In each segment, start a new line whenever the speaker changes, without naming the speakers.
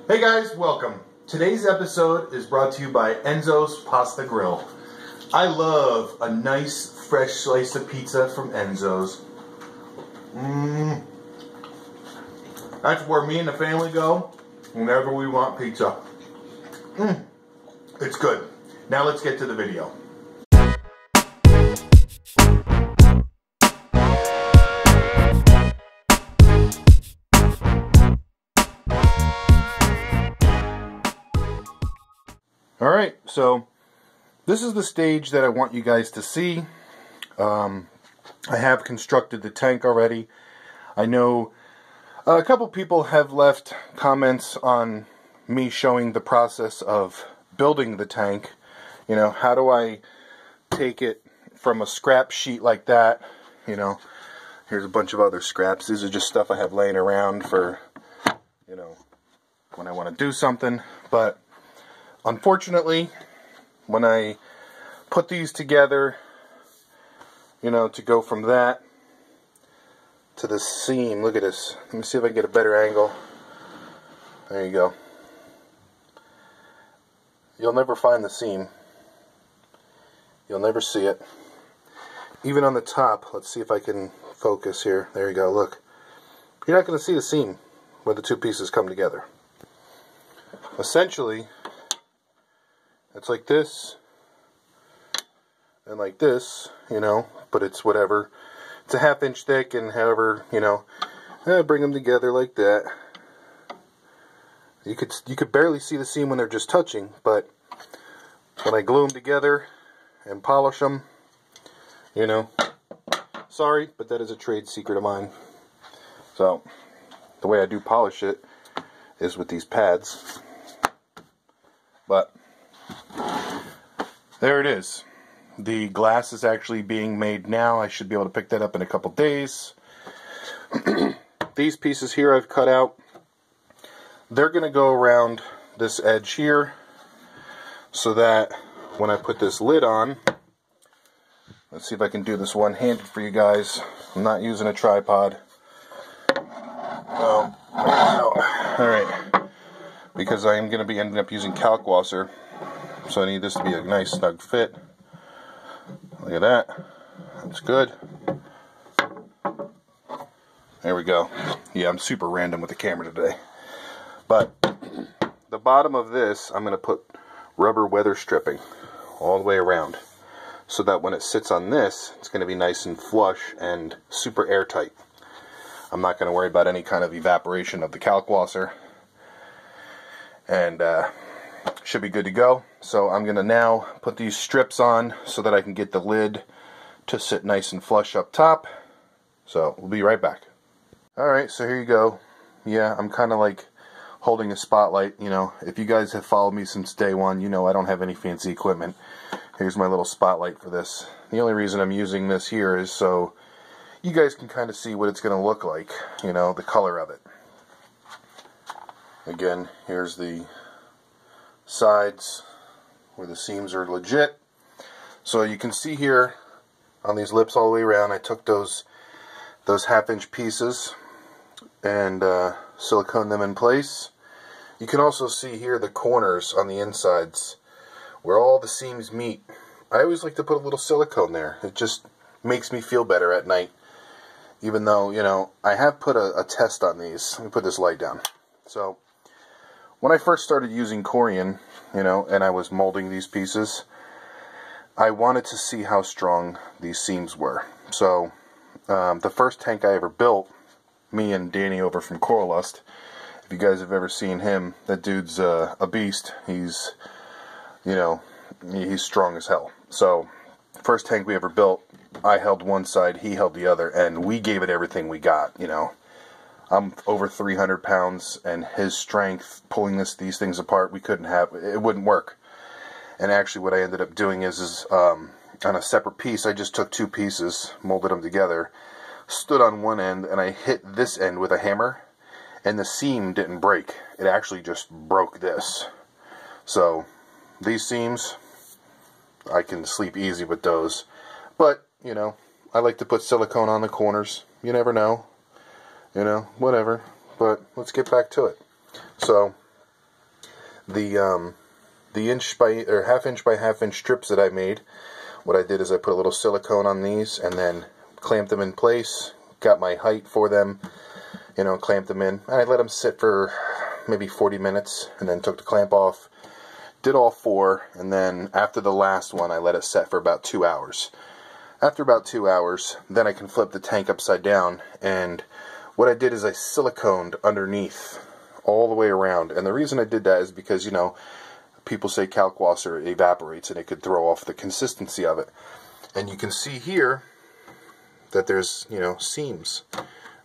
Hey guys, welcome. Today's episode is brought to you by Enzo's Pasta Grill. I love a nice fresh slice of pizza from Enzo's. That's where me and the family go whenever we want pizza. It's good. Now let's get to the video. Alright, so this is the stage that I want you guys to see. I have constructed the tank already. I know a couple people have left comments on me showing the process of building the tank. You know, how do I take it from a scrap sheet like that? You know, here's a bunch of other scraps. These are just stuff I have laying around for, you know, when I want to do something. But unfortunately, when I put these together, you know, to go from that to the seam, look at this. Let me see if I can get a better angle. There you go. You'll never find the seam. You'll never see it. Even on the top, let's see if I can focus here. There you go, look. You're not going to see the seam where the two pieces come together. Essentially, it's like this and like this, you know, but it's whatever. It's a 1/2 inch thick, and however, you know, bring them together like that. You could barely see the seam when they're just touching, but when I glue them together and polish them, you know, sorry, but that is a trade secret of mine. So the way I do polish it is with these pads. But there it is. The glass is actually being made now. I should be able to pick that up in a couple days. These pieces here I've cut out. They're going to go around this edge here so that when I put this lid on, let's see if I can do this one-handed for you guys. I'm not using a tripod. Oh, alright. Because I am going to be ending up using Kalkwasser. So I need this to be a nice snug fit. Look at that. That's good. There we go. Yeah, I'm super random with the camera today. But the bottom of this, I'm going to put rubber weather stripping all the way around. So that when it sits on this, it's going to be nice and flush and super airtight. I'm not going to worry about any kind of evaporation of the Kalkwasser. And should be good to go. So I'm going to now put these strips on so that I can get the lid to sit nice and flush up top. So we'll be right back. Alright, so here you go. Yeah, I'm kind of like holding a spotlight. You know, if you guys have followed me since day one, you know I don't have any fancy equipment. Here's my little spotlight for this. The only reason I'm using this here is so you guys can kind of see what it's going to look like. You know, the color of it. Again, here's the sides where the seams are legit. So you can see here on these lips all the way around, I took those 1/2 inch pieces and silicone them in place. You can also see here the corners on the insides where all the seams meet. I always like to put a little silicone there. It just makes me feel better at night. Even though, you know, I have put a test on these. Let me put this light down. So when I first started using Corian, you know, and I was molding these pieces, I wanted to see how strong these seams were. So the first tank I ever built, me and Danny over from Coral Lust, if you guys have ever seen him, that dude's a beast. He's, you know, he's strong as hell. So first tank we ever built, I held one side, he held the other, and we gave it everything we got, you know. I'm over 300 pounds, and his strength pulling these things apart, it wouldn't work. And actually what I ended up doing is on a separate piece, I just took 2 pieces, molded them together, stood on one end, and I hit this end with a hammer, and the seam didn't break. It actually just broke this. So these seams, I can sleep easy with those. But, you know, I like to put silicone on the corners. You never know. You know, whatever. But let's get back to it. So the inch by or half-inch by half-inch strips that I made. What I did is I put a little silicone on these and then clamped them in place. Got my height for them, you know, clamped them in. And I let them sit for maybe 40 minutes and then took the clamp off. Did all 4, and then after the last one I let it set for about 2 hours. After about 2 hours, then I can flip the tank upside down, and what I did is I siliconed underneath all the way around. And the reason I did that is because, you know, people say kalkwasser evaporates and it could throw off the consistency of it. And you can see here that there's, you know, seams,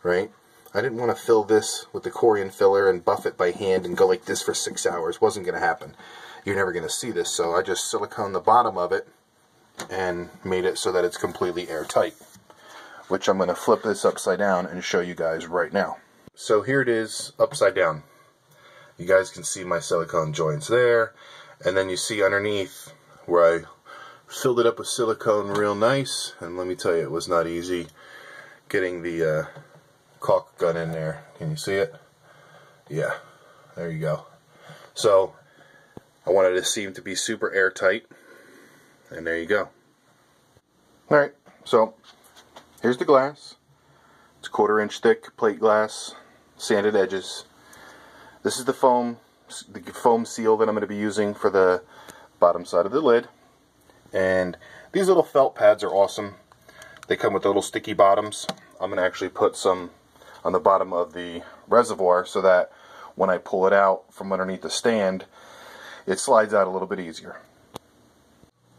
right? I didn't want to fill this with the corian filler and buff it by hand and go like this for 6 hours. Wasn't going to happen. You're never going to see this, so I just siliconed the bottom of it and made it so that it's completely airtight, which I'm going to flip this upside down and show you guys right now. So here it is upside down. You guys can see my silicone joints there, and then you see underneath where I filled it up with silicone real nice, and let me tell you, it was not easy getting the caulk gun in there. Can you see it? Yeah, there you go. So I wanted the seam to be super airtight, and there you go. Alright, so here's the glass. It's 1/4 inch thick plate glass, sanded edges. This is the foam seal that I'm going to be using for the bottom side of the lid. And these little felt pads are awesome. They come with little sticky bottoms. I'm going to actually put some on the bottom of the reservoir so that when I pull it out from underneath the stand, it slides out a little bit easier.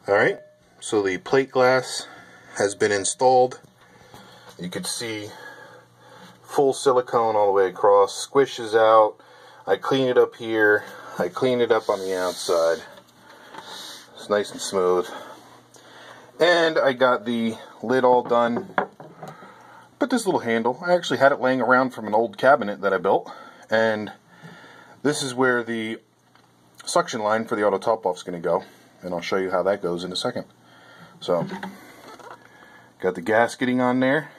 Alright, so the plate glass has been installed. You can see full silicone all the way across, squishes out. I clean it up here, I clean it up on the outside. It's nice and smooth. And I got the lid all done. But this little handle, I actually had it laying around from an old cabinet that I built. And this is where the suction line for the auto top off is going to go, and I'll show you how that goes in a second. So, got the gasketing on there,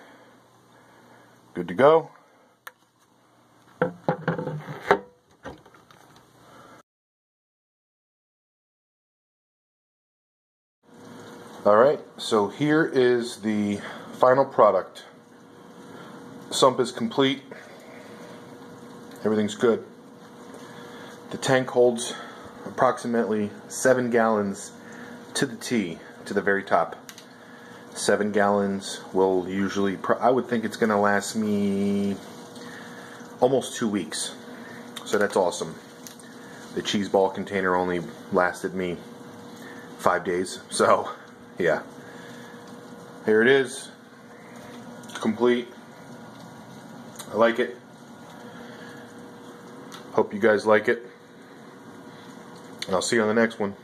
good to go. Alright, so here is the final product. Sump is complete, everything's good. The tank holds approximately 7 gallons to the T, to the very top. 7 gallons will usually, I would think it's going to last me almost 2 weeks. So that's awesome. The cheese ball container only lasted me 5 days. So, yeah. Here it is. Complete. I like it. Hope you guys like it. And I'll see you on the next one.